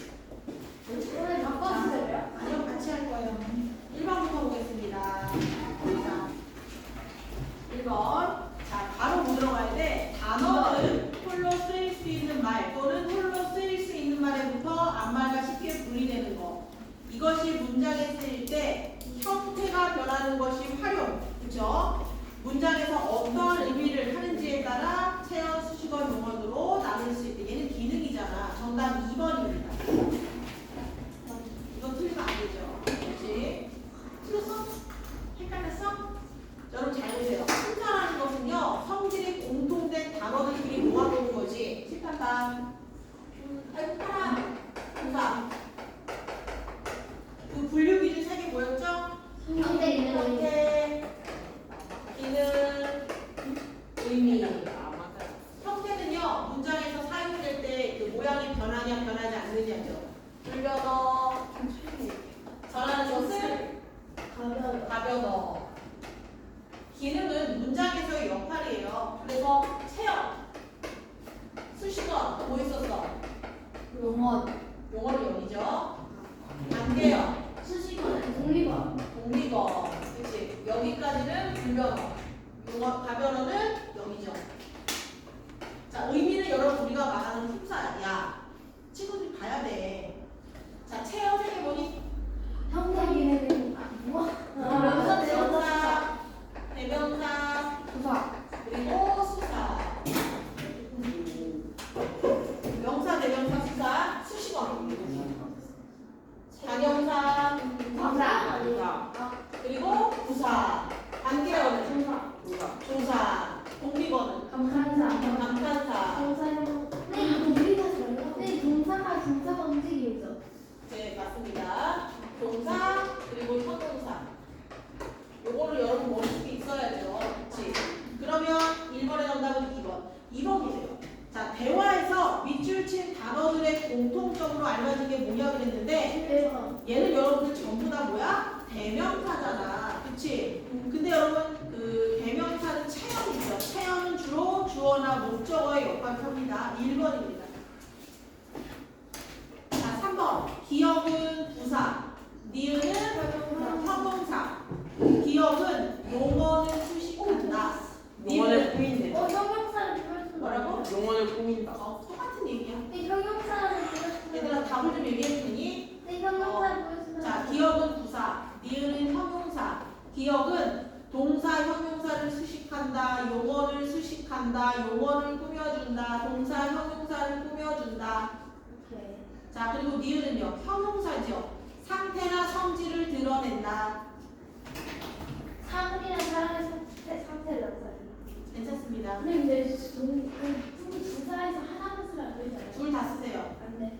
오늘 바꿔주세요. 아니요, 같이 할 거예요. 1번부터 보겠습니다. 자, 1번. 자, 바로 뭐 들어가야 돼? 단어는 홀로 쓰일 수 있는 말 또는 홀로 쓰일 수 있는 말에부터 앞말과 쉽게 분리되는 거. 이것이 문장에 쓰일 때 형태가 변하는 것이 활용. 그죠? 문장에서 어떤 의미를 하는지에 따라 체어, 수식어, 용언으로 나눌 수 있대. 얘는 기능이잖아. 정답 2번입니다. 이거 틀리면 안 되죠. 그렇지? 틀렸어? 헷갈렸어? 여러분 잘 보세요. 순서라는 것은요, 성질이 공통된 단어들끼리 모아놓은 거지. 실탄반. 아이고, 파라. 공사. 그 분류 기준 3개 뭐였죠? 형태, 기능, 형태, 기능, 의미. 형태는요, 문장에서 사용될 때 그 모양이 변하냐, 변하지 않느냐죠. 불변어, 전하는 것을 가변어. 기능은 문장에서의 역할이에요. 그래서 체험, 수식어, 뭐 있었어? 용언, 용어는 여기죠. 단계형, 수식어는 독립어. 독립어. 그치? 여기까지는 불변어. 용어, 가변어는 여기죠. 자, 의미는 여러분 우리가 말하는 품사야. 야, 친구들이 봐야 돼. 자, 체험 생각해보니 형태, 기능, 뭐? 명사, 대명사, 부사. 그리고 수사. 명사, 대명사, 수사, 수식어. 단형사, 광사. 그리고 부사. 단계어는 조사. 조사. 독립어는 감탄사. 감탄사. 동사용. 네, 이거 우리가 잘해요. 네, 동사가 진짜가 움직이죠. 네, 맞습니다. 동사, 그리고 형용사. 요거를 여러분 머릿속에 있어야죠. 그치? 그러면 1번의 정답은 2번. 2번 보세요. 자, 대화에서 밑줄 친 단어들의 공통점으로 알려진 게 뭐냐 그랬는데, 대박. 얘는 여러분들 전부 다 뭐야? 대명사잖아. 그치? 근데 여러분, 그 대명사는 체형이죠. 체형은 주로 주어나 목적어의 역할을 합니다. 1번입니다. 자, 3번. 기억은 부사, 니은은 형용사. 기억은 용어는 수식한다. 용어를 꾸민대. 형용사를 보여준다. 뭐라고? 용어를 꾸민다. 똑같은 얘기야. 네, 형용사를 보여준다. 얘들아, 답을 좀 얘기해 주니? 네, 형용사를 보여준다. 자, 기억은 부사, 니은은 형용사. 기억은 동사, 형용사를 수식한다. 용어를 수식한다. 용어를 꾸며준다. 동사, 형용사를 꾸며준다. 오케이. 자, 그리고 니은은요, 형용사죠. 상태나 성질을 드러낸다. 사물이나 사람의 상태를 나타내는. 괜찮습니다. 근데 부사에서 하나만 쓰면 안 되잖아요. 둘 다 쓰세요. 안 돼.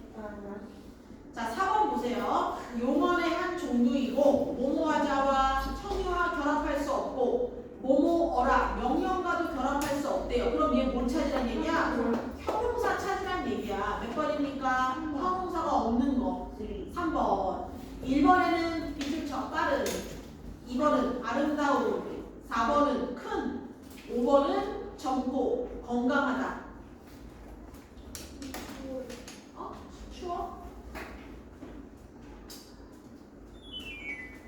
자, 4번 보세요. 용언의 한 종류이고 모모하자와 청유와 결합할 수 없고 모모어라 명령과도 결합할 수 없대요. 그럼 얘 뭘 찾으란 얘기야? 형용사 찾으란 얘기야. 몇 번입니까? 형용사가 없는 거. 3번. 1번에는 빛을 쳐 빠른, 2번은 아름다운, 4번은 큰, 5번은 젊고 건강하다. 추워?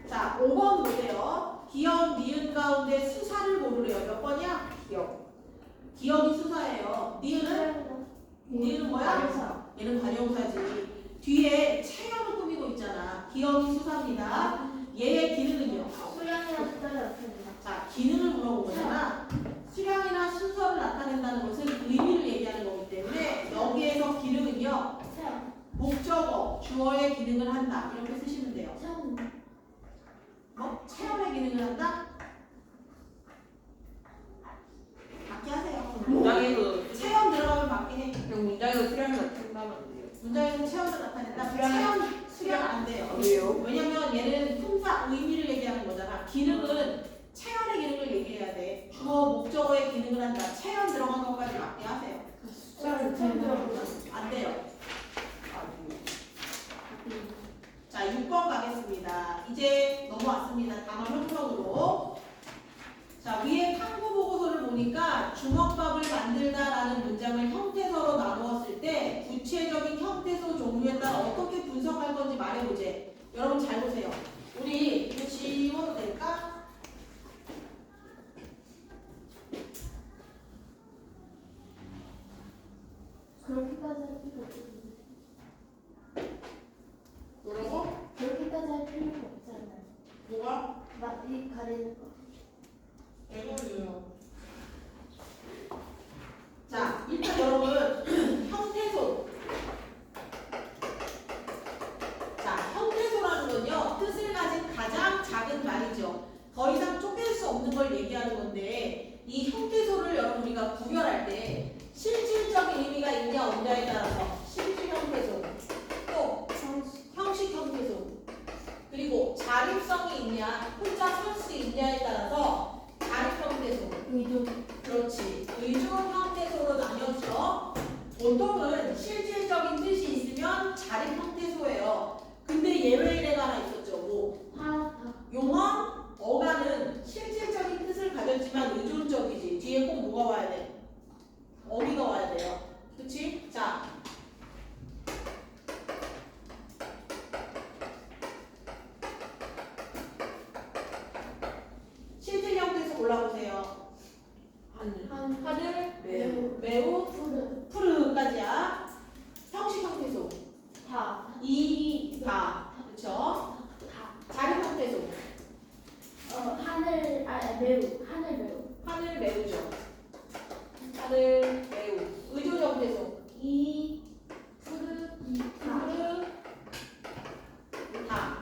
자, 5번 보세요. 기억, 니은 가운데 수사를 고르래요. 몇 번이야? 기억. 기억이 수사예요. 니은은? 니은은 뭐야? 얘는 관용사지. 뒤에 체형을 꾸미고 있잖아. 기억이 수사입니다. 얘의 기능은요? 수량이나 숫자를 나타낸다. 자, 기능을 물어본 거잖아. 수량이나 순서를 나타낸다는 것은 의미를 얘기하는 거기 때문에 여기에서 기능은요. 체험. 목적어, 주어의 기능을 한다. 이렇게 쓰시면 돼요. 체험. 뭐? 체험의 기능을 한다? 맞게 하세요. 문장에서 체험 들어가면 맞게 해. 그냥 문장에서 수량을 나타낸다면 안 돼요. 문장에서 체험을 나타낸다. 체험 수량 안 돼요. 왜요? 왜냐면 얘는 품사 의미를 얘기하는 거잖아. 기능은 체험의 기능을 얘기해야 돼. 주어, 목적어의 기능을 한다. 체험 들어간 것까지 맞게 하세요. 숫자를 체험 들어간다. 안 돼요. 아, 자, 6번 가겠습니다. 이제 넘어왔습니다. 단어 형성으로. 이거요. 자, 일단 여러분 형태소. 자, 형태소라는 건요 뜻을 가진 가장 작은 말이죠. 더 이상 쪼갤 수 없는 걸 얘기하는 건데 이 형태소를 여러분 우리가 구별할 때 실질적인 의미가 있냐 없냐에 따라서 실질 형태소, 또 형식 형태소, 그리고 자립성이 있냐 혼자 설 수 있냐에 따라서 자립 형태소. 그렇지. 의존 형태소로 나뉘었죠. 보통은 실질적인 뜻이 있으면 자립 형태소예요. 근데 예외가 하나 있었죠. 뭐 용어, 어가는 실질적인 뜻을 가졌지만 의존적이지. 뒤에 꼭 뭐가 와야 돼? 어휘가 와야 돼요. 그치? 자. 실질 형태소 골라보세요. 하늘, 매우, 푸르까지야. 형식 형태소. 다. 그쵸? 자립 형태소. 하늘 매우죠. 하늘 매우. 의존 형태소. 푸르, 다.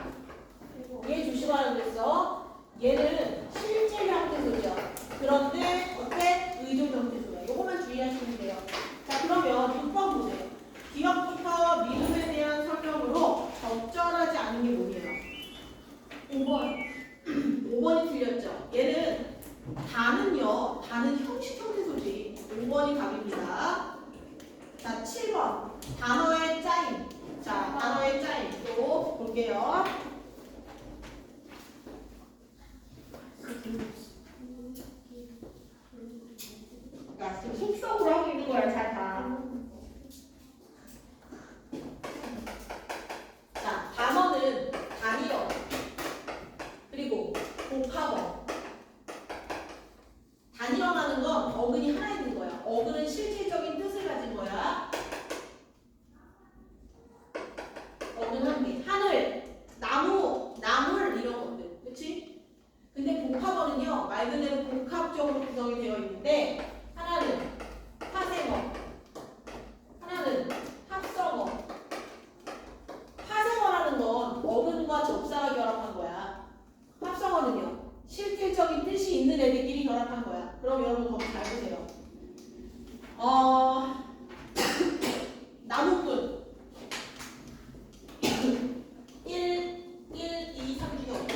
얘 조심하라 그랬어. 얘는 실질 형태소죠. 그런데 어때? 의존 형태소야. 요거만 주의하시면 돼요. 자, 그러면 6번 보세요. 기억부터 미음에 대한 설명으로 적절하지 않은 게 뭐예요? 5번이 틀렸죠. 얘는 다는 형식 형태소지. 5번이 답입니다. 자, 7번 단어의 짜임. 자, 단어의 짜임 또 볼게요. 야, 지금 속성으로 하고 있는 거야, 잘 봐. 자, 단어는 단위어 그리고 복합어. 단위어라는 건 어근이 하나 있는 거야. 어근은 실질적인 뜻을 가진 거야. 어근 한 개. 하늘, 나무, 나물 이런 것들. 그치? 근데 복합어는요, 말 그대로 복합적으로 구성이 되어 있는데 하나는 파생어, 하나는 합성어. 파생어라는 건 어근과 접사가 결합한 거야. 합성어는요, 실질적인 뜻이 있는 애들끼리 결합한 거야. 그럼 여러분 거기 잘 보세요. 나무꾼 1, 2, 3 중에 없다?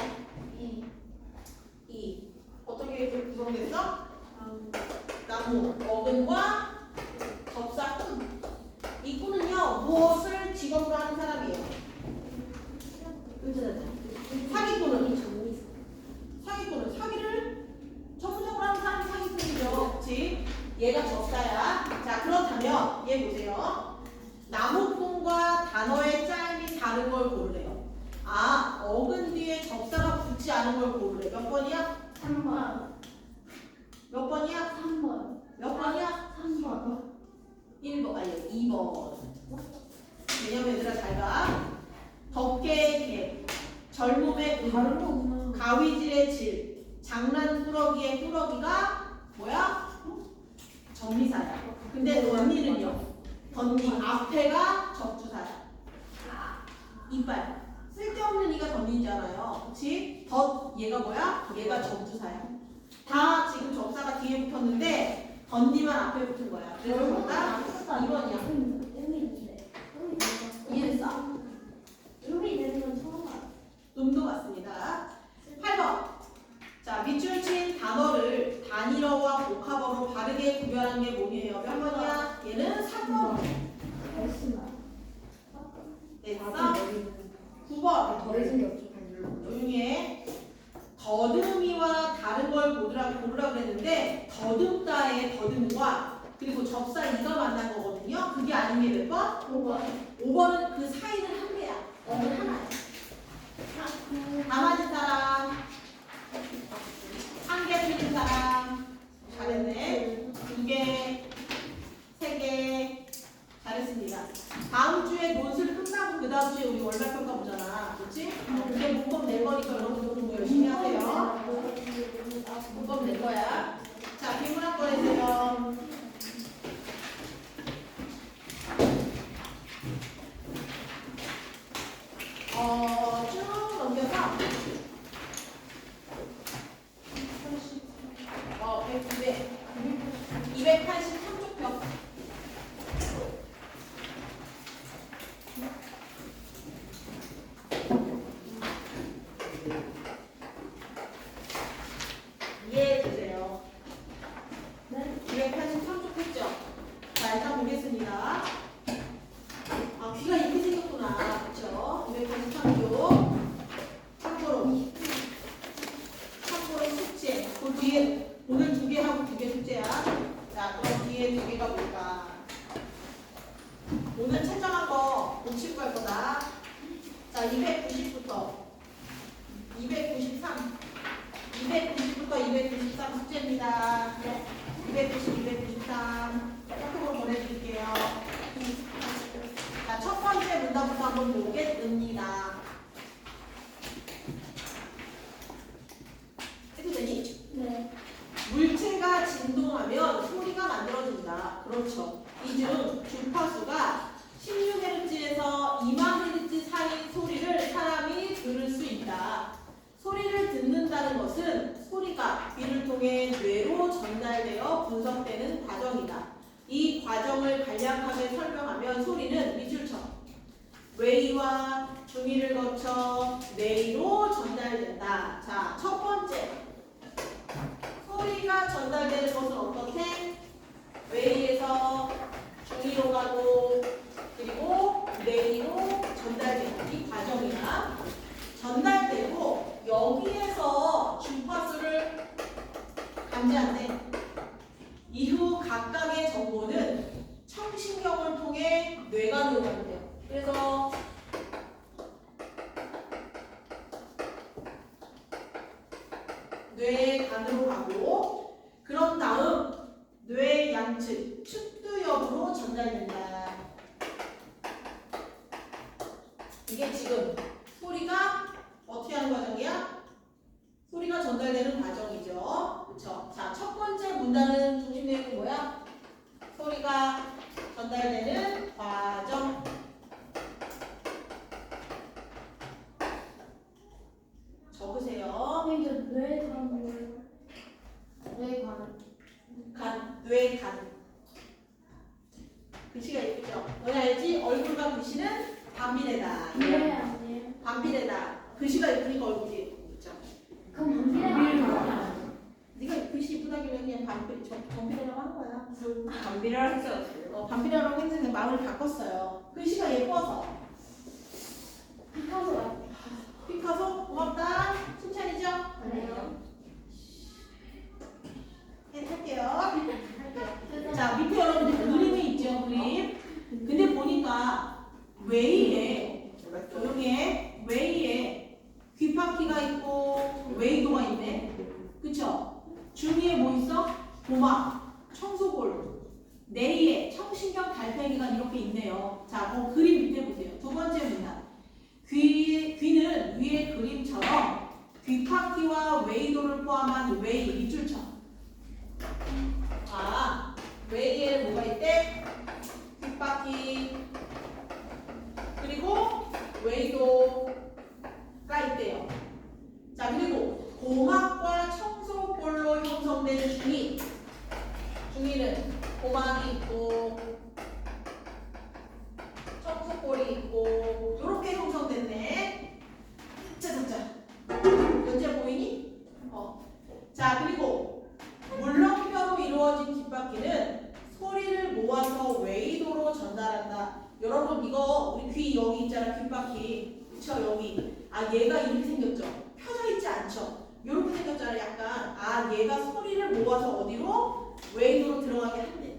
2. 어떻게 구성됐어? 나무, 어근과 접사꾼. 이 꾼은요, 무엇을 직업으로 하는 사람이에요? 사기꾼은 사기를 전문적으로 하는 사람이 사기꾼이죠. 그치? 얘가 접사야. 자, 그렇다면 얘 보세요. 나무꾼과 단어의 짜임이 다른 걸 고르래요. 아, 어근 뒤에 접사가 붙지 않은 걸 고르래. 몇 번이야? 3번. 몇 번이야? 3번. 몇 번이야? 3번. 1번, 아니 2번. 왜냐면 얘들아 잘 봐. 덕계의 개, 젊음의 다른 거구나. 가위질의 질, 장난꾸러기의 꾸러기가 뭐야? 정미사야. 근데 덧니는요? 덧니 앞에가 적주사야. 이빨. 쓸데없는 이가 덧니잖아요. 그치? 덧 얘가 뭐야? 얘가 적주사야. 다 지금 접사가 뒤에 붙었는데 덧니만 앞에 붙은 거야. 그래서 뭐다? 2번이야. 이해했어? 의미 되는 건 처음 알아. 음도 맞습니다. 8번. 자, 밑줄 친 단어를 단일어와 복합어로 바르게 구별한 게 뭐예요? 몇 번이야? 얘는 3번. 됐어? 9번. 조용히 해. 더듬이와 다른 걸 고르라 그랬는데 더듬다의 더듬과 그리고 접사 이가 만난 거거든요. 그게 아닌 게 몇 번? 5번. 5번은 그 사이는 한 개야. 어는 하나야. 다 맞은 사람. 한 개 틀린 사람. 잘했네. 2개, 3개. 잘했습니다. 다음 주에 논술 끝나고 그 다음 주에 우리 월말평가 보잖아. 그렇지? 이제 문법 낼 거니까 여러분들 공부 열심히 하세요. 283쪽 펴. 이해해 주세요. 네. 283쪽 했죠? 자, 일단 보겠습니다. 아, 귀가 이렇게 생겼구나. 그쵸? 283쪽. 참고로 숙제. 그 뒤에 오늘 2개 하고 2개 숙제야. 자, 그럼 뒤에 2개가 뭘까? 오늘 채점한 거 못 치고 갈 거다. 자, 290부터 293. 290부터 293 숙제입니다. 290, 293. 카톡으로 보내드릴게요. 자, 첫 번째 문단부터 한번 보겠습니다. 해도 되니? 네. 물체가 진동하면 소리가 만들어진다. 그렇죠. 이중 주파수가 16Hz에서 2만 Hz 사이 소리를 사람이 들을 수 있다. 소리를 듣는다는 것은 소리가 귀를 통해 뇌로 전달되어 분석되는 과정이다. 이 과정을 간략하게 설명하면 소리는 미술처럼 웨이와 중위를 거쳐 뇌로 전달된다. 자, 첫 번째. 소리가 전달되는 것은 어떻게? 웨이에서 중위로 가고 그리고 뇌로 전달되는 이 과정이야. 전달되고 여기에서 주파수를 감지한대. 이후 각각의 정보는 청신경을 통해 뇌관으로 간대요. 그래서 뇌관으로 가고 그런 다음 뇌 양측 측두엽으로 전달된다. 이게 지금 소리가 어떻게 하는 과정이야? 소리가 전달되는 과정이죠. 그렇죠? 자, 첫 번째 문단은 중심 내용이 뭐야? 소리가 전달되는 과정. 적으세요. 선생님, 뇌 가는 거예요? 뇌 가는. 뇌간. 글씨가 예쁘죠? 너네 알지? 얼굴과 글씨는 반비례다. 뇌 아니에요? 반비례다. 글씨가 예쁘니까 얼굴이 예쁘고, 그렇죠? 그럼 반비례. 네가 글씨 이쁘다길래 그냥 반비례라고 한 거야. 담비를 했어요. 반비례라고 했는데 마음을 바꿨어요. 글씨가 예뻐서. 피카소. 피카소 고맙다. 칭찬이죠? 아니에요. 할게요. 자, 밑에 여러분들 그림이 있죠, 그림. 근데 보니까 웨이에 조용히 해. 웨이에 귀파키가 있고 웨이도가 있네. 그쵸? 중위에 뭐 있어? 고막, 청소골, 뇌에 청신경 달팽이가 이렇게 있네요. 자, 그 그림 밑에 보세요. 두 번째 문단. 귀는 위의 그림처럼 귀파키와 웨이도를 포함한 웨이 밑줄처럼. 아, 웨이에 뭐가 있대? 귀파키 그리고 웨이도가 있대요. 자, 그리고 고막과 청소골로 형성된 중위. 중위는 고막이 있고 청소골이 있고 이렇게 형성됐네. 짜자자. 연재 보이니? 자, 그리고 물렁뼈로 이루어진 귓바퀴는 소리를 모아서 웨이도로 전달한다. 여러분 이거 우리 귀 여기 있잖아. 귓바퀴. 그쵸? 여기. 아, 얘가 이렇게 생겼죠? 펴져 있지 않죠? 이렇게 생겼잖아. 약간. 아, 얘가 소리를 모아서 어디로? 웨이도로 들어가게 한대.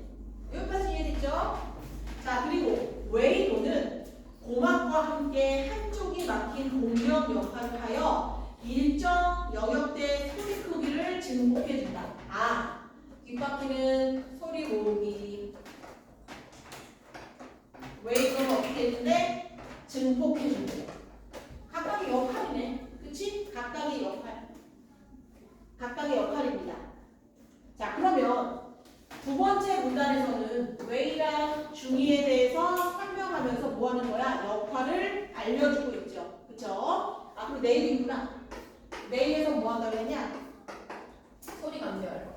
여기까지 이해됐죠? 자, 그리고 웨이도는 고막과 함께 한쪽이 막힌 공명 역할을 하여 일정 영역대 소리 크기를 증폭해준다. 아, 귓바퀴는 소리 모으기. 웨이도는 어떻게 해준대? 증폭해준대. 각각의 역할이네. 그치? 각각의 역할. 각각의 역할입니다. 자, 그러면 두 번째 문단에서는 웨이랑 중위에 대해서 설명하면서 뭐 하는 거야? 역할을 알려주고 있죠. 그쵸? 아, 그리고 내일이 있구나. 내일에서 뭐 한다고 했냐? 소리 감별.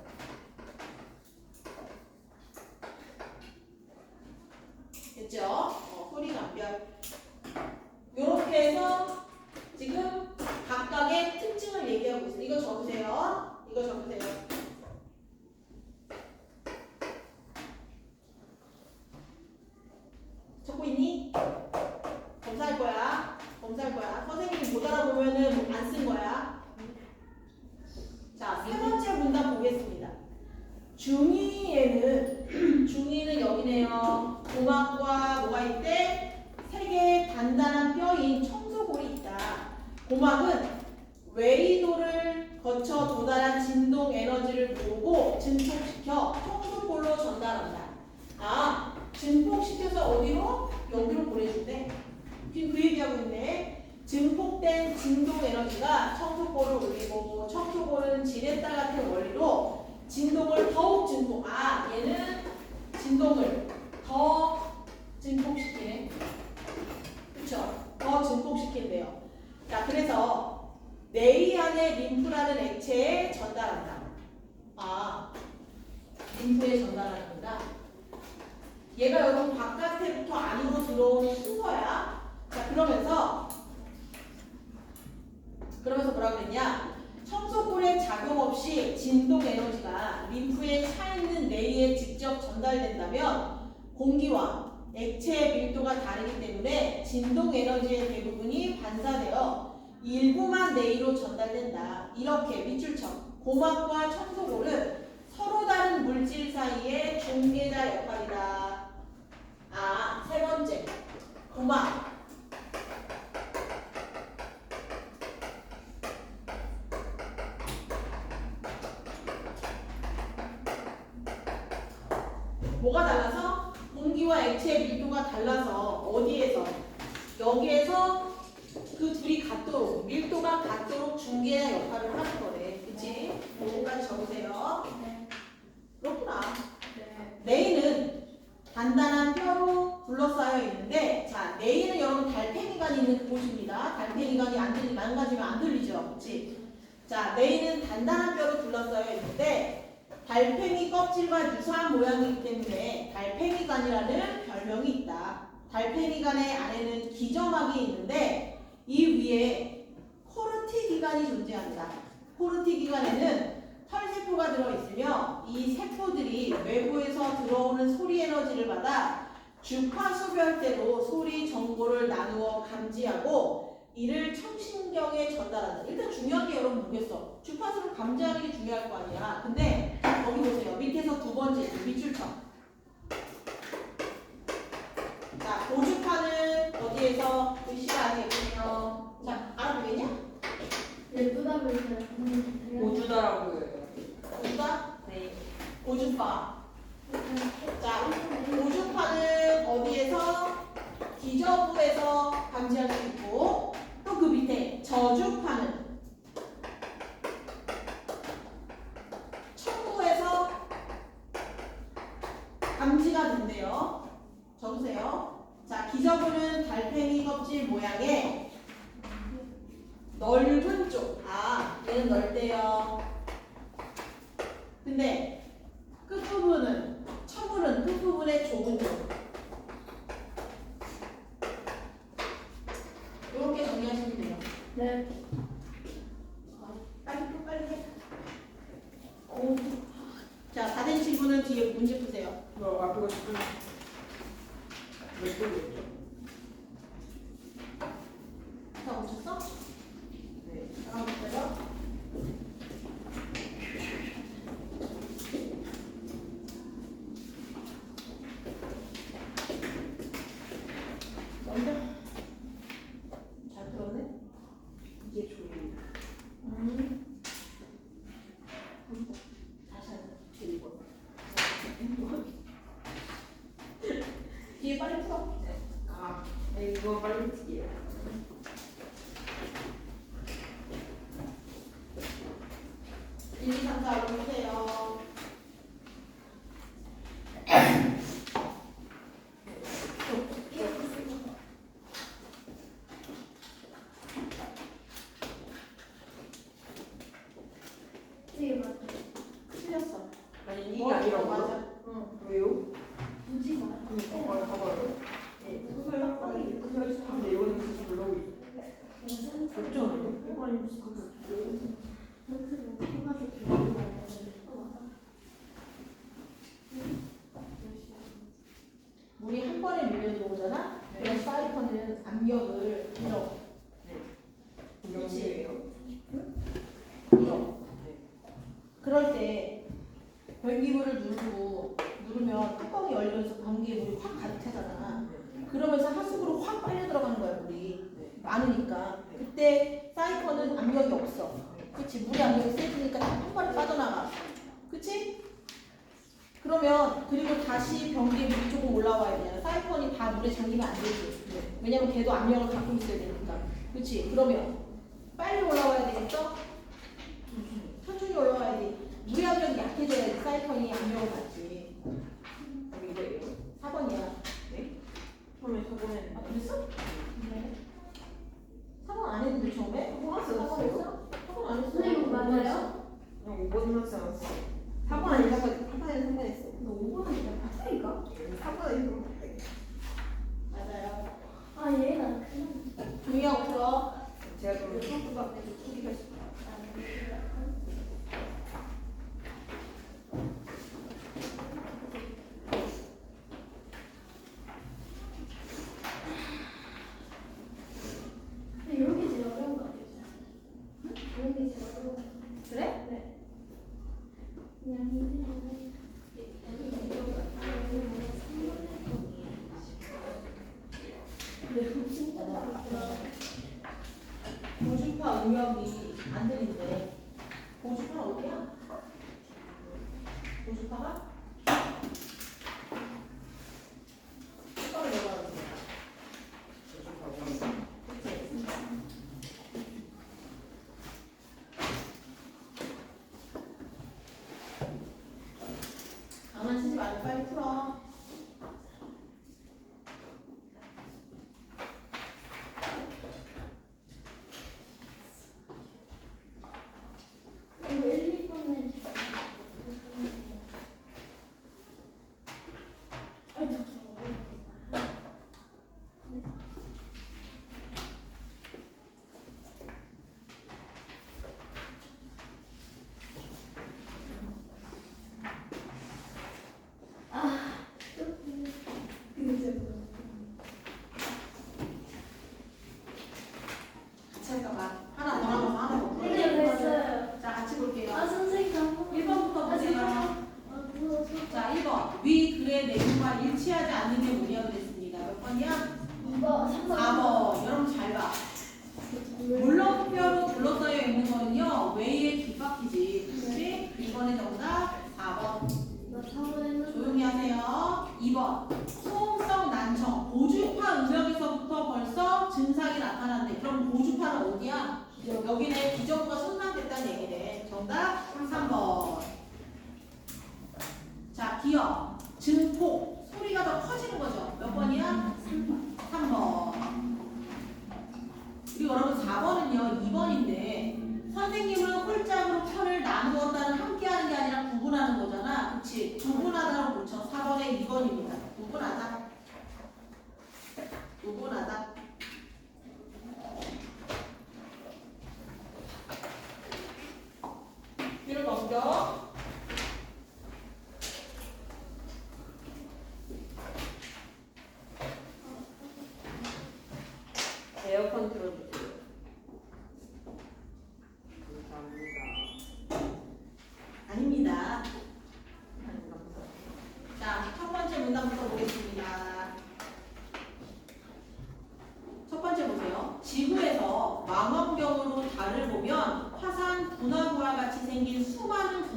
적고 있니? 검사할 거야. 검사할 거야. 선생님이 못 알아보면은 안 쓴 거야. 자, 세 번째 문답 보겠습니다. 중2는 여기네요. 고막과 뭐가 있대? 세 개의 단단한 뼈인 청소골이 있다. 고막은 외이도를 거쳐 도달한 진동 에너지를 모으고 증폭시켜 청소골로 전달한다. 아, 증폭시켜서 어디로? 여기로 보내준대. 지금 그 얘기하고 있네. 증폭된 진동 에너지가 청소골을 올리고 청소골은 지렛대 같은 원리로 진동을 더욱 증폭. 아, 얘는 진동을 더 증폭시키네. 그쵸? 더 증폭시킨대요. 자, 그래서 뇌 안에 림프라는 액체에 전달한다. 아, 림프에 전달하는 거다. 얘가 여러분 바깥에부터 안으로 들어오는 순서야. 자, 그러면서 뭐라 그랬냐? 청소골의 작용 없이 진동 에너지가 림프에 차 있는 뇌에 직접 전달된다면 공기와 액체의 밀도가 다르기 때문에 진동 에너지의 대부분이 반사되어 일부만 뇌로 전달된다. 이렇게 밑줄쳐. 고막과 청소골은 서로 다른 물질 사이의 중개자 역할이다. 아, 세 번째. 고막. 뭐가 달라서? 공기와 액체의 밀도가 달라서 어디에서? 여기에서 그 둘이 같도록 밀도가 같도록 중개자 역할을 하는 거래. 그치? 요거까지 적으세요. 그렇구나. 뇌는 단단한 뼈로 둘러싸여 있는데, 자, 뇌에는 여러분 달팽이관이 있는 곳입니다. 달팽이관이 망가지면 안 들리죠? 그치? 자, 뇌는 단단한 뼈로 둘러싸여 있는데 달팽이 껍질과 유사한 모양이기 때문에 달팽이관이라는 별명이 있다. 달팽이관의 안에는 기저막이 있는데 이 위에 코르티 기관이 존재한다. 코르티 기관에는 털세포가 들어있으며 이 세포들이 외부에서 들어오는 소리 에너지를 받아 주파수별대로 소리 정보를 나누어 감지하고 이를 청신경에 전달한다. 일단 중요한 게 여러분 뭐겠어? 주파수를 감지하는 게 중요할 거 아니야. 근데 거기 보세요. 밑에서 두 번째 밑줄쳐. 자, 고주파는 어디에서 글씨가 아직 예쁘네요. 자, 알아보겠냐? 예쁘다 보이세요. 오주다라고 해요. 고주파? 네. 고주파. 자, 고주파는 어디에서? 기저부에서 감지할 수 있고 또 그 밑에 저주파는 척부에서 감지가 된대요. 적으세요. 자, 기저부는 달팽이 껍질 모양의 넓은 쪽. 아, 얘는 넓대요. 근데 끝부분은 척부는 끝부분의 좁은 쪽. 이렇게 정리하시면 돼요. 네. 빨리 해. 오. 자, 다 된 친구는 뒤에 문제 푸세요. 앞으로 싶은 몇 개겠죠? 다 오셨어? 네. 잠깐만요. 먼저. 잘 들었네? 이게 조이. 다시 하자. 뒤에 이거. 뒤에 빨리 풀어. 아, 네, 이거 빨리 튀게요. 1, 2, 3, 4 보세요. 네, 맞아요. 틀렸어. 아니, 이게 아니라고요? 맞아. 응. 왜요? 굳이 말해. 봐봐요, 봐봐요. 네, 그거요? 빨리 그거 근데 이거는 계속 올라오고 있어. 없잖아요. 이거 아니면 무슨 그거 없어요. 물이 한 번에 밀려 들어오잖아. 그럴 때 변기물을 누르면 뚜껑이 열리면서 변기에 물이 확 가득 차잖아. 그러면서 하수구로 확 빨려 들어가는 거야, 물이. 많으니까. 그때 사이펀은 압력이 없어. 그치? 물의 압력이 세지니까 한 번에 빠져나가. 그치? 그러면 그리고 다시 변기에 물이 조금 올라와야 되잖아. 사이펀이 다 물에 잠기면 안 되지. 왜냐면 걔도 압력을 갖고 있어야 되니까. 그치? 그러면 빨리 올라와야 되겠어? 천천히 올라와야 돼. 물의 압력이 약해져야지 사이펀이 압력을 받지. 이거 4번이야. 네? 처음에 저번에 아, 그랬어? 네. 4번 안 했는데 처음에? 뽑았어요. 4번 했어? 4번 안 했어? 선생님 맞아요? 그냥 5번 생각지 않았어. 4번 아니라 3번에 3번 했어. 너 5번은 그냥 파트리가? 4번에 맞아요. 아 얘가 그냥 조용히 하고 들어. 제가 좀 성수가 소리가 근데 이런 게 제일 어려운 거 같아요. 이런 게 제일 어려운 거 같아요. 그래? 네. 그냥 힘들면 근데 진짜 고주파 음역이 안 들린대. 고주파는 어디야? 고주파가? 똑바로 내려가는 거야. 그치? 장난치지 말고 빨리 풀어. 이거 1, 2번에 같이 할까봐. 하나 더 남아서 하나 더 풀어. 네, 됐어요. 자, 같이 볼게요. 아 선생님 한 1번부터 보세요. 자, 1번. 위 글의 내용과 일치하지 않는 게 뭐냐고 그랬습니다. 몇 번이야? 2번 4번. 여러분 잘 봐. 물렁뼈로 둘러싸여 있는 거는요, 웨이의 뒷바퀴지. 그치? 2번의 정답 4번. 나 4번에는 조용히 하세요. 2번. 소음성 난청. 고주파 음역에서부터 벌써 증상이 나타났네. 그럼 고주파는 어디야? 여기는 기저부가 손상됐다는 얘기네. 정답 3번. 자, 기억. 증폭. 소리가 더 커지는 거죠. 몇 번이야? 3번. 그리고 여러분 4번은요 2번인데 선생님은 홀짝으로 편을 나누었다는 함께하는 게 아니라 구분하는 거잖아. 그치? 구분하다로 고쳐. 4번에 2번입니다. 구분하다. 구분하다. 뒤로 넘겨. 에어컨 틀어주세요. 감사합니다. 아닙니다. 감사합니다. 자, 첫 번째 문단부터 보겠습니다. 첫 번째 보세요. 지구에서 망원경으로 달을 보면 화산 분화구와 같이 생긴 수많은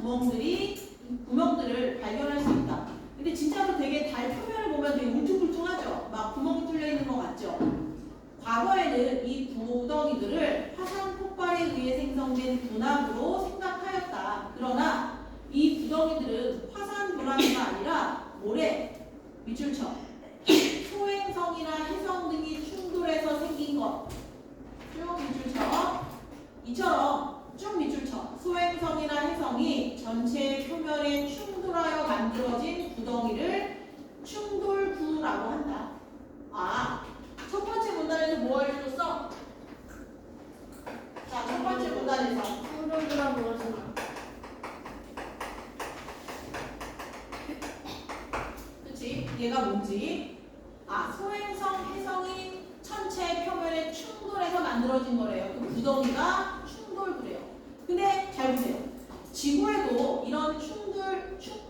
구멍들을 발견할 수 있다. 근데 진짜로 되게 달 표면을 보면 되게 울퉁불퉁하죠? 막 구멍이 뚫려 있는 것 같죠? 과거에는 이 구덩이들을 화산 폭발에 의해 생성된 분화구로 생각하였다. 그러나 이 구덩이들은 화산 분화구가 아니라 모래, 미출처, 소행성이나 해성 등이 충돌해서 생긴 것. 쭉 미출처. 이처럼 쭉 미출처, 소행성이나 해성이 전체 표면에 충돌하여 만들어진 구덩이를 충돌구라고 한다. 아, 첫 번째 문단에서 뭐 알려줬어? 자, 첫 번째 문단에서 충돌구라고 그러잖아. 그치? 얘가 뭔지. 아, 소행성, 해성이 천체 표면에 충돌해서 만들어진 거래요. 그 구덩이가 충돌구래요. 근데 잘 보세요. 지구에도 이런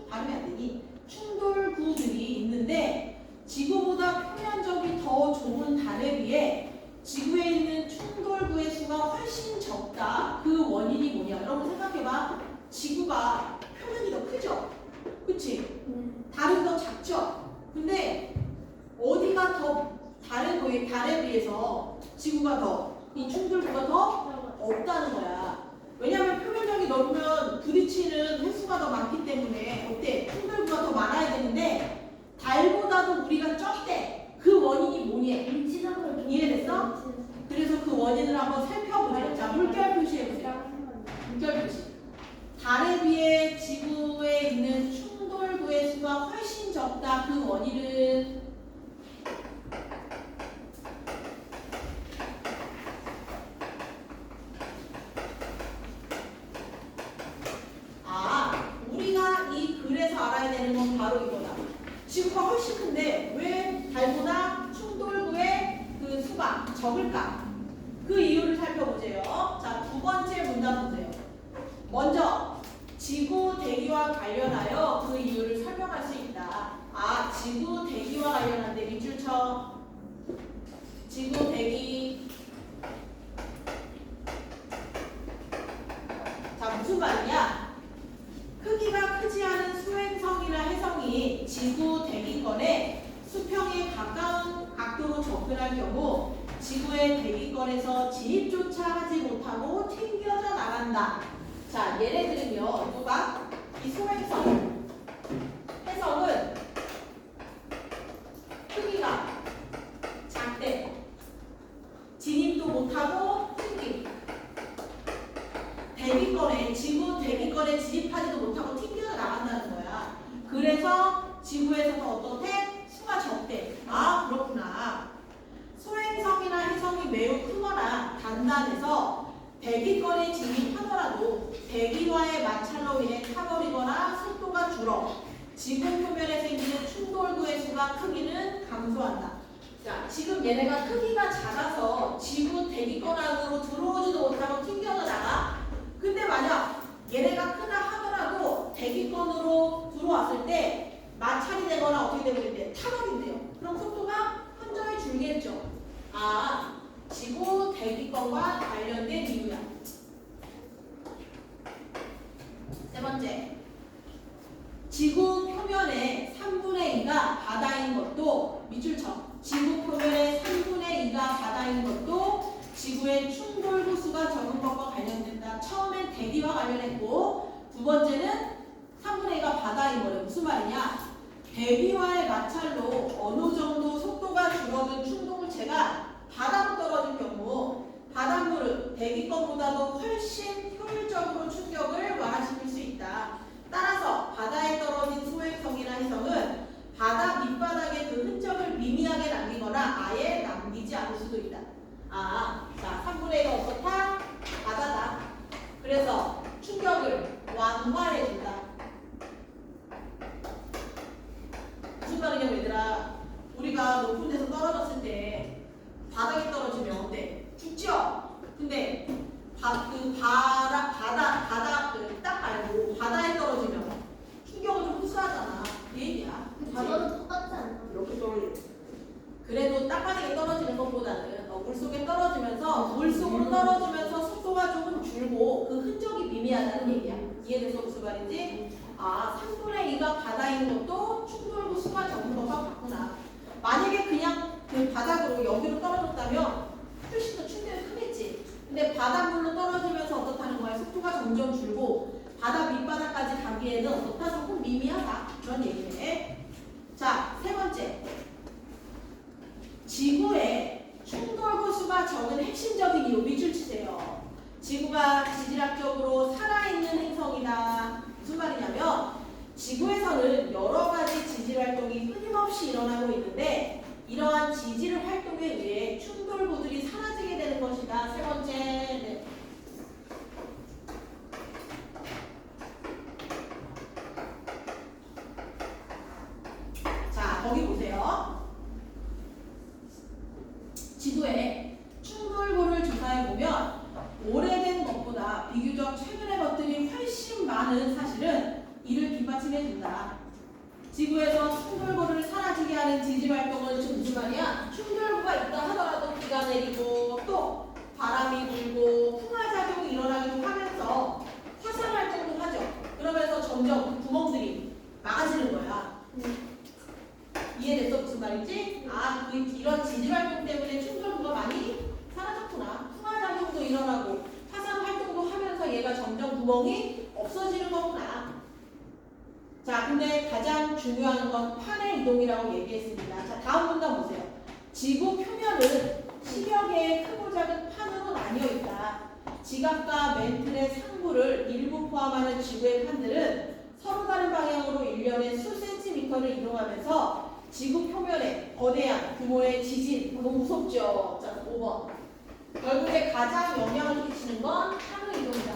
발음이 안 되니 충돌구들이 있는데 지구보다 표면적이 더 좁은 달에 비해 지구에 있는 충돌구의 수가 훨씬 적다. 그 원인이 뭐냐? 여러분 생각해봐. 지구가 표면이 더 크죠? 그치? 달은 더 작죠? 근데 어디가 더 달에 비해서 지구가 이 충돌구가 더 없다는 거야. 왜냐면 표면적이 넓으면 부딪히는 횟수가 더 많기 때문에 어때? 충돌구가 더 많아야 되는데 달보다도 우리가 적대. 그 원인이 뭐니? 이해됐어? 그래서 그 원인을 한번 살펴보자. 자, 물결 표시해보세요. 물결 표시. 달에 비해 지구에 있는 충돌구의 수가 훨씬 적다. 그 원인은 우리가 이 글에서 알아야 되는 건 바로 이거다. 지구가 훨씬 큰데 왜 달보다 충돌구의 그 수가 적을까? 그 이유를 살펴보세요. 자, 두 번째 문단 보세요. 먼저 지구 대기와 관련하여 그 이유를 설명할 수 있다. 지구 대기와 관련한데 밑줄 쳐. 지구 대기. 자, 무슨 말이냐? 크기가 크지 않은 수행성이나 해성이 지구 대기권에 수평에 가까운 각도로 접근할 경우 지구의 대기권에서 진입조차 하지 못하고 튕겨져 나간다. 자, 얘네들은요, 누가? 이 소행성, 해성은 크기가 작대. 진입도 못하고 튕김. 지구 대기권에 진입하지도 못하고 튕겨져 나간다는 거야. 그래서 지구에서는 어떻대? 수가 적대. 그렇구나. 소행성이나 해성이 매우 크거나 단단해서 대기권에 진입하더라도 대기와의 마찰로 인해 타버리거나 속도가 줄어 지구 표면에 생기는 충돌구의 수가 크기는 감소한다. 자, 지금 얘네가 크기가 작아서 지구 대기권 안으로 들어오지도 못하고 튕겨져 나가. 근데 만약 얘네가 크다 하더라도 대기권으로 들어왔을 때 마찰이 되거나 어떻게 되는데 타버린대요. 그럼 속도가 현저히 줄겠죠. 지구 대기권과 관련된 이유야. 세 번째, 지구 표면의 3분의 2가 바다인 것도 밑줄 쳐. 지구 표면의 3분의 2가 바다인 것도 지구의 충돌구 수가 적은 것과 관련된다. 처음엔 대기와 관련했고 두 번째는 3분의 2가 바다인 거예요. 무슨 말이냐? 대기와의 마찰로 어느 정도 속도가 줄어든 충동물체가 바다로 떨어질 경우 바닷물은 대기권보다도 훨씬 효율적으로 충격을 완화시킬 수 있다. 따라서 바다에 떨어진 소행성이나 해성은 바다 밑바닥에 그 흔적을 미미하게 남기거나 아예 남기지 않을 수도 있다. 자, 3분의 1가 어떻다? 바다다. 그래서 충격을 완화해준다. 무슨 말이냐면 얘들아, 우리가 높은 데서 떨어졌을 때 바닥에 떨어지면 어때? 죽죠? 근데 바다 딱 말고 바다에 떨어지면 충격은 좀 흡수하잖아. 이 얘기야. 바다도 똑같지 않나? 이렇게 떨어져. 그래도 땅바닥에 떨어지는 것보다는 물속에 떨어지면서 물속으로 떨어지면서 속도가 조금 줄고 그 흔적이 미미하다는 얘기야. 이해돼서 무슨 말인지? 3분의 2가 바다인 것도 충돌구 수가 적은 것과 같구나. 만약에 그냥 그 바닥으로 여기로 떨어졌다면 훨씬 더 충격이 크겠지. 근데 바닷물로 떨어지면서 어떻다는 거야? 속도가 점점 줄고 바다 밑바닥까지 가기에는 어떻다? 조금 미미하다. 그런 얘기네. 자, 세 번째. 지구의 충돌구 수가 적은 핵심적인 이유 밑줄 치세요. 지구가 지질학적으로 살아있는 행성이다. 무슨 말이냐면 지구에서는 여러 가지 지질 활동이 끊임없이 일어나고 있는데 이러한 지질 활동에 의해 충돌구들이 사라지게 되는 것이다. 세 번째. 네. 자, 거기 보세요. 지구에 충돌구를 조사해 보면 오래된 것보다 비교적 최근의 것들이 훨씬 많은 사실은 이를 뒷받침해 준다. 지구에서 충돌구를 사라지게 하는 지질 활동은 지금 무슨 말이야? 충돌구가 있다 하더라도 비가 내리고 또 바람이 불고 풍화작용이 일어나기도 하면서 화산 활동도 하죠. 그러면서 점점 그 구멍들이 막아지는 거야. 이해됐어? 무슨 말인지? 아, 이런 지질 활동 때문에 충돌구가 많이 사라졌구나. 풍화작용도 일어나고 화산 활동도 하면서 얘가 점점 구멍이 없어지는 거구나. 자, 근데 가장 중요한 건 판의 이동이라고 얘기했습니다. 자, 다음 문단 보세요. 지구 표면은 10여 개의 크고 작은 판으로 나뉘어 있다. 지각과 멘틀의 상부를 일부 포함하는 지구의 판들은 서로 다른 방향으로 1년에 수 센티미터를 이동하면서 지구 표면에 거대한 규모의 지진, 너무 무섭죠? 자, 5번. 결국에 가장 영향을 끼치는 건 판의 이동이다.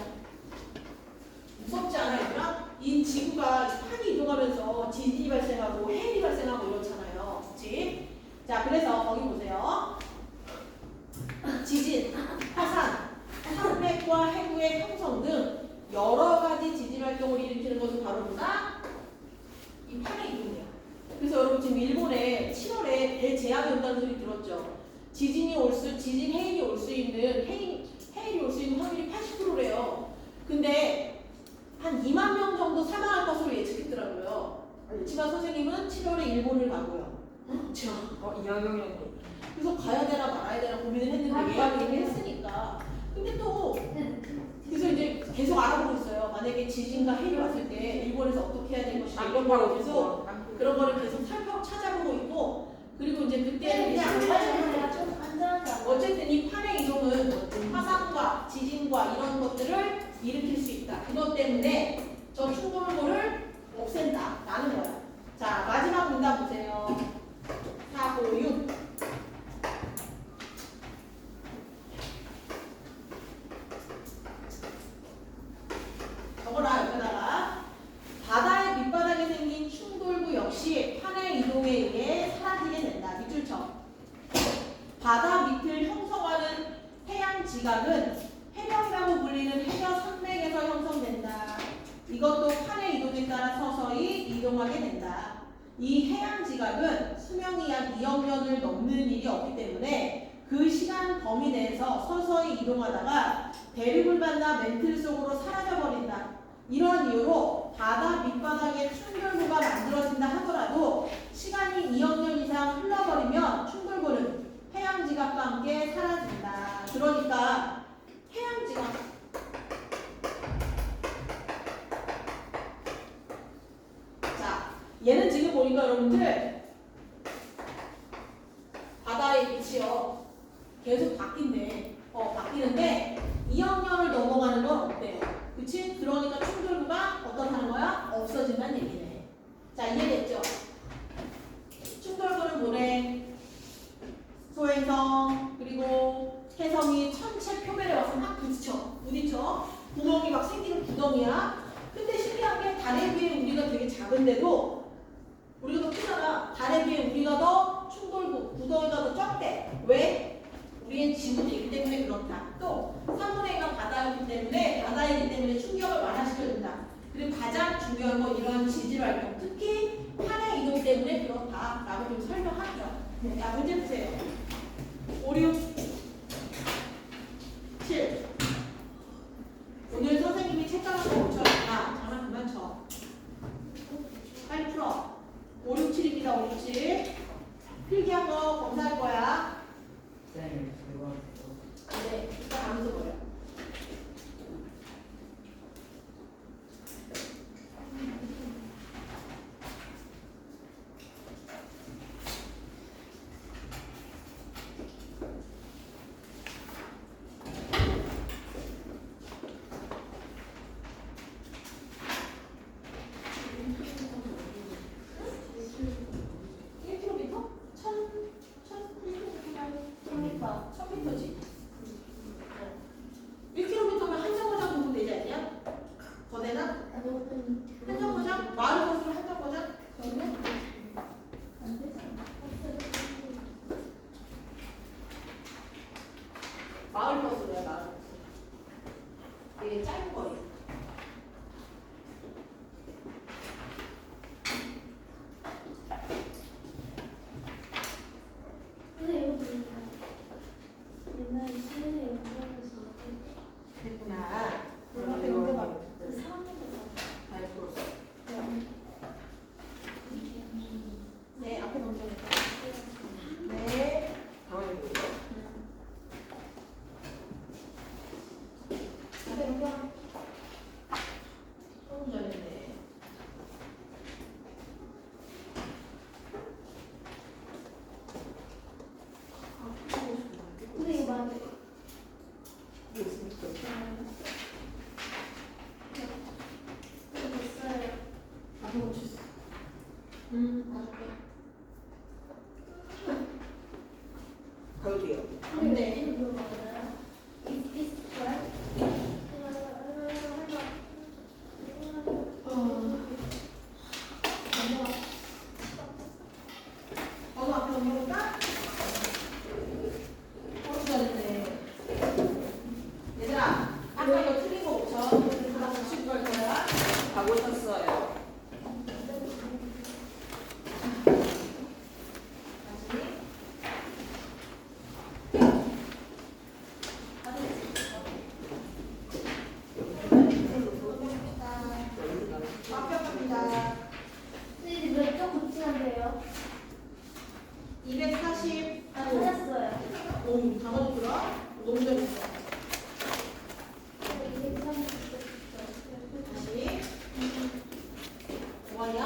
무섭지 않아요, 얘들아? 이 지구가 판이 이동하면서 지진이 발생하고 해일이 발생하고 이렇잖아요. 그치? 자, 그래서 거기 보세요. 지진, 화산, 산맥과 해구의 형성 등 여러 가지 지질 활동을 일으키는 것은 바로 뭐다? 이 판의 이동이야. 그래서 여러분 지금 일본에 7월에 대재앙이 온다는 소리 들었죠? 지진 해일이 올 수 있는 해일이 올 수 있는 확률이 80%래요. 근데 한 2만 명 정도 사망할 것으로 예측했더라고요. 그렇지만 선생님은 7월에 일본을 가고요. 그렇죠. 이하경이었네. 그래서 가야 되나 말아야 되나 고민을 했는데 얘가 얘기했으니까. 근데 또 그래서 이제 계속 알아보고 있어요. 만약에 지진과 해일이 왔을 때 일본에서 어떻게 해야 될 것이냐 이런 거를 계속 그런 거를 계속 찾아보고 있고 그리고 이제 그때는 그냥 안 가져가야 좀 안전하지 않아? 어쨌든 이 판의 이동은 화산과 지진과 이런 것들을 일으킬 수 있다. 그것 때문에 저 충돌구를 없앤다. 라는 거야. 자, 마지막 문단 보세요. 4, 5, 6. 적어라, 여기다가. 바다의 밑바닥에 생긴 충돌구 역시 판의 이동에 의해 사라지게 된다. 밑줄 쳐. 바다 밑을 형성하는 해양 지각은 해령이라고 불리는 해저 산맥에서 형성된다. 이것도 판의 이동에 따라 서서히 이동하게 된다. 이 해양 지각은 수명이 약 2억 년을 넘는 일이 없기 때문에 그 시간 범위 내에서 서서히 이동하다가 대륙을 만나 멘틀 속으로 사라져버린다. 이런 이유로 바다 밑바닥에 충돌구가 만들어진다 하더라도 시간이 2억 년 이상 흘러버리면 충돌구는 해양 지각과 함께 사라진다. 그러니까 해양 지각 자, 얘는 지금 보니까 여러분들 바다의 위치요 계속 바뀌는데 2억 년을 넘어가는 건 어때요? 그치? 그러니까 충돌구가 어떻다는 거야? 없어진다는 얘기네. 자, 이해됐죠? 충돌구는 뭐래? 소행성 그리고 해성이 천체 표면에 와서 막 부딪혀 구멍이 막 생기는 구덩이야. 근데 신기한 게 달에 비해 우리가 되게 작은데도 우리가 더 크잖아. 달에 비해 우리가 더 충돌구 구덩이가 더 적대. 왜? 우리는 지구이기 때문에 그렇다. 또 3분의 1가 바다이기 때문에 충격을 완화시켜준다. 그리고 가장 중요한 건 이런 지질 활동, 특히 판의 이동 때문에 그렇다라고 좀 설명하죠. 자, 문제 주세요. 5, 6, 7. 오늘 선생님이 책장을 멈춰라. 장난 그만 쳐. 빨리 풀어. 5, 6, 7입니다. 5, 6, 7. 필기한 거 검사할 거야. 쌤, 네, 이따 가면서 보여. 앞에 고쳤어. 가줄게. 가도 돼요. 근데 이거 맞아요? 있어요? 번호 앞에 넘겨볼까? 잘했네. 얘들아, 아까 이거 틀린 거 고쳐. 다 고치고 갈 거야. 다 고쳤어요. 합격합니다. 선생님 몇점 고치면 돼요? 240. 아, 찾았어요. 오, 단어 들어? 너무 잘했어. 다시. 5번이야?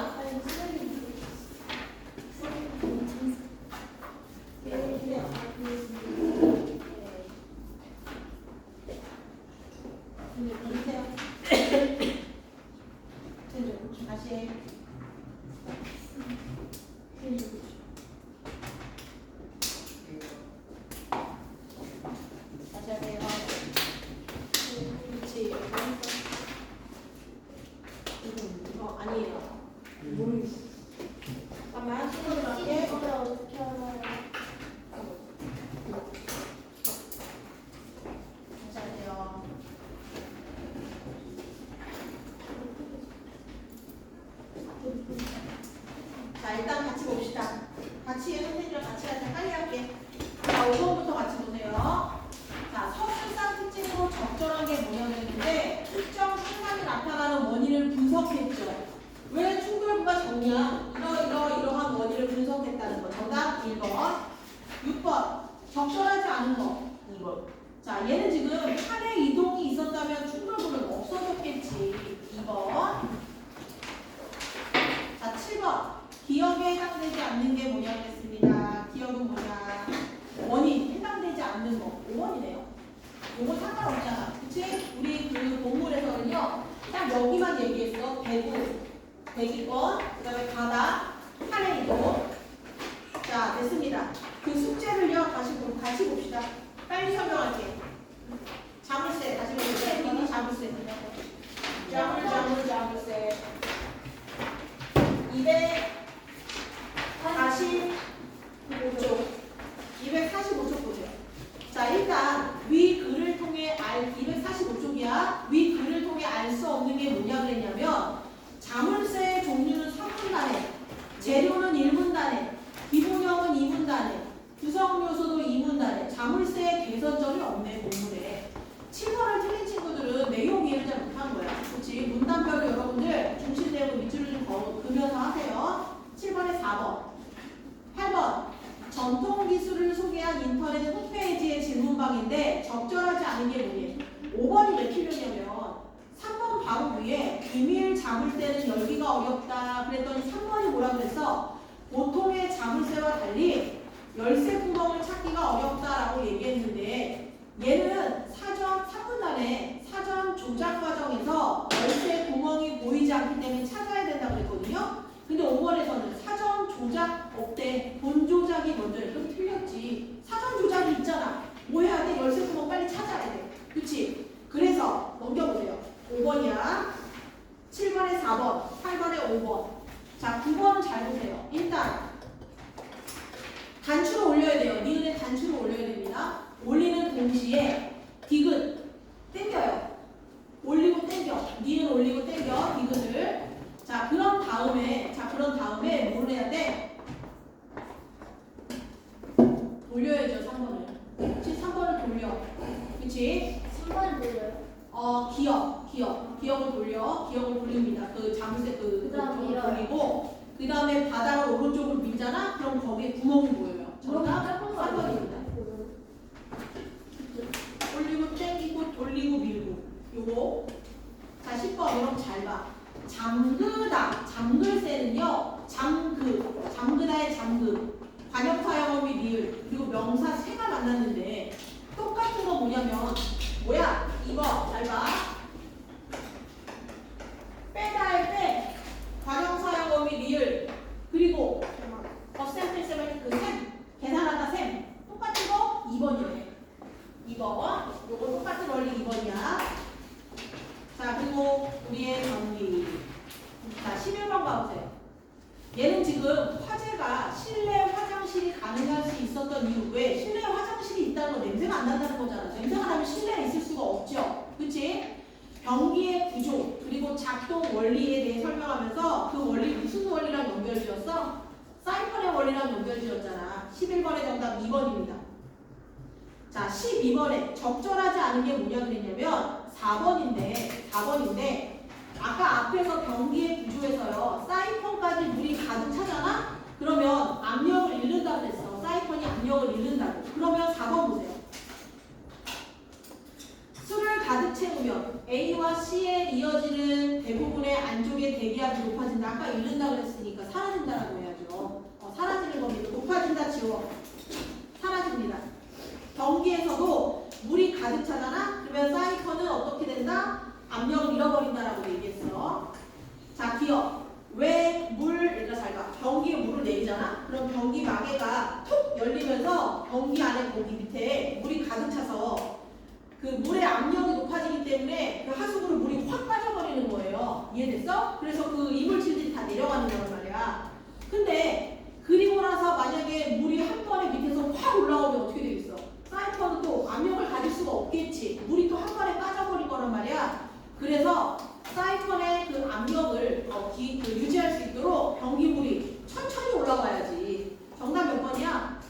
다시. 다시 하세요. 그렇지. 이거 아니에요. 모르겠어. 잠깐만, 손으로 할게. 어떻게 알아요? 다시 하세요. 자, 일단 같이 봅시다. 같이 선생님이랑 같이 하자. 빨리 할게. 자, 5번부터 같이 보세요. 자, 서술상 특징으로 적절한 게 뭐냐는데 특정 현상이 나타나는 원인을 분석했죠. 왜 충돌부가 적냐? 이러한 원인을 분석했다는 거. 정답 1번. 6번. 적절하지 않은 거. 2번. 자, 얘는 지금 판의 이동이 있었다면 충돌부는 없어졌겠지. 2번. 자, 7번. 기억에 해당되지 않는 게 뭐냐 그랬습니다. 기억은 뭐냐? 원인, 해당되지 않는 거. 5번이네요. 요거 상관없잖아. 그치? 우리 그 본문에서는요, 딱 여기만 얘기했어. 배구, 102번, 그 다음에 바다, 판의 이동. 자, 됐습니다. 그 숙제를요, 같이 봅시다. 빨리 설명할게. 자물쇠, 다시 볼게요. 이거 자물쇠. 자물쇠. 245쪽. 245쪽 보세요. 자, 일단 위 글을 통해 245쪽이야. 위 글을 통해 알 수 없는 게 뭐냐 그랬냐면 자물쇠의 종류는 3분단에, 재료는 1분단에, 기본형은 2분단에, 구성 요소도 2분단에, 자물쇠의 개선점이 없네 본문에. 7번을 틀린 친구들은 내용 이해를 잘 못한 거야. 그렇지? 문단별로 여러분들 중심 내고 밑줄을 좀 그면서 하세요. 7번에 4번. 8번. 전통 기술을 소개한 인터넷 홈페이지의 질문방인데 적절하지 않은 게 뭐니? 5번이 왜 틀렸냐면 3번 바로 위에 비밀 자물쇠는 열기가 어렵다 그랬더니 3번이 뭐라 그랬어? 보통의 자물쇠와 달리 열쇠 구멍을 찾기가 어렵다라고 얘기했는데 얘는 사전 3분단에 사전 조작 과정에서 열쇠 구멍이 보이지 않기 때문에 찾아야 된다고 그랬거든요. 근데 5번에서는 사전 조작 없대. 본 조작이 먼저래. 그럼 틀렸지. 사전 조작이 있잖아. 뭐 해야 돼? 열쇠 구멍 빨리 찾아야 돼. 그치? 그래서 넘겨보세요. 5번이야. 7번에 4번, 8번에 5번. 자, 9번은 잘 보세요. 일단 단추를 올려야 돼요. 니은에 단추를 올려야 됩니다. 올리는 동시에 디귿 땡겨요. 올리고 땡겨. 니은 올리고 땡겨. 디귿을. 자, 그런 다음에 뭘 해야 돼? 돌려야죠, 3번을. 그치? 3번을 돌려. 그치? 3번을 돌려요. 기억을 돌립니다. 그 자물쇠 그다음 밀어요. 돌리고, 그 다음에 바닥을 오른쪽으로 밀잖아? 그럼 거기에 구멍이 보여요. 정답 3번입니다. 올리고 땡기고 돌리고 밀고. 요거. 자, 10번 여러분 잘 봐. 잠그다. 잠글새는요. 잠그다의 잠그. 관역사 영어미 리을. 그리고 명사 새가 만났는데 똑같은 거 뭐냐면 뭐야? 이거 잘 봐. 빼다의 빼. 관역사 봐보세요. 얘는 지금 화재가 실내 화장실이 가능할 수 있었던 이유. 왜? 실내 화장실이 있다는 건 냄새가 안 난다는 거잖아. 냄새가 나면 실내에 있을 수가 없죠. 그치? 변기의 구조 그리고 작동 원리에 대해 설명하면서 그 원리 무슨 원리랑 연결지었어? 사이펀의 원리랑 연결지었잖아. 11번의 정답 2번입니다. 자, 12번에 적절하지 않은 게 뭐냐 그랬냐면 4번인데 아까 앞에서 변기의 구조에서요. 사이펀까지 물이 가득 차잖아? 그러면 압력을 잃는다고 그랬어. 사이펀이 압력을 잃는다고. 그러면 4번 보세요. 술을 가득 채우면 A와 C에 이어지는 대부분의 안쪽의 대기압이 높아진다. 아까 잃는다고 그랬으니까 사라진다라고 해야죠. 사라지는 겁니다. 높아진다 지워. 사라집니다. 변기에서도 물이 가득 차잖아? 그러면 사이펀은 어떻게 된다? 압력을 잃어버린다라고 얘기했어. 자, 기억. 왜 얘들아 잘 봐. 변기에 물을 내리잖아? 그럼 변기 마개가 톡 열리면서 변기 안에 거기 밑에 물이 가득 차서 그 물의 압력이 높아지기 때문에 그 하수구로 물이 확 빠져버리는 거예요. 이해됐어? 그래서 그 이물질들이 다 내려가는 거란 말이야. 근데 그리고 나서 만약에 물이 한 번에 밑에서 확 올라오면 어떻게 되겠어? 사이펀은 또 압력을 가질 수가 없겠지. 물이 또 한 번에 빠져버릴 거란 말이야. 그래서 사이펀의 그 압력을 유지할 수 있도록 변기물이 천천히 올라가야지. 정답 몇 번이야?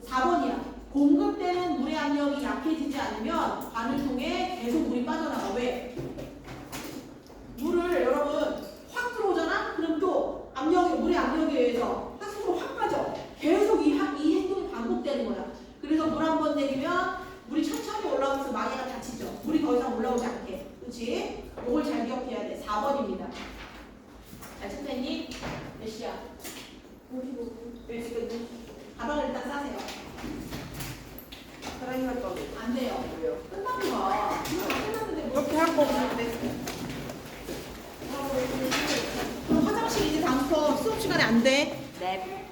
4번이야. 공급되는 물의 압력이 약해지지 않으면 관을 통해 계속 물이 빠져나가. 왜? 물을 여러분 확 들어오잖아? 그럼 또 물의 압력에 의해서 하수구로 확 빠져. 계속 이 행동이 반복되는 거야. 그래서 물 한 번 내리면 물이 천천히 올라오면서 마개가 닫히죠. 물이 더 이상 올라오지 않게. 그렇지? 이걸 잘 기억해야 돼. 4번입니다. 잘 챙겼니? 몇 시야? 55분. 지금 가방을 일단 싸세요. 사랑이 갔다 오고. 안 돼요. 왜요? 끝나는 거. 끝났는데 뭐. 이렇게 할 거 없는데. 그럼 화장실 이제 다음부터 수업 시간에 안 돼. 네.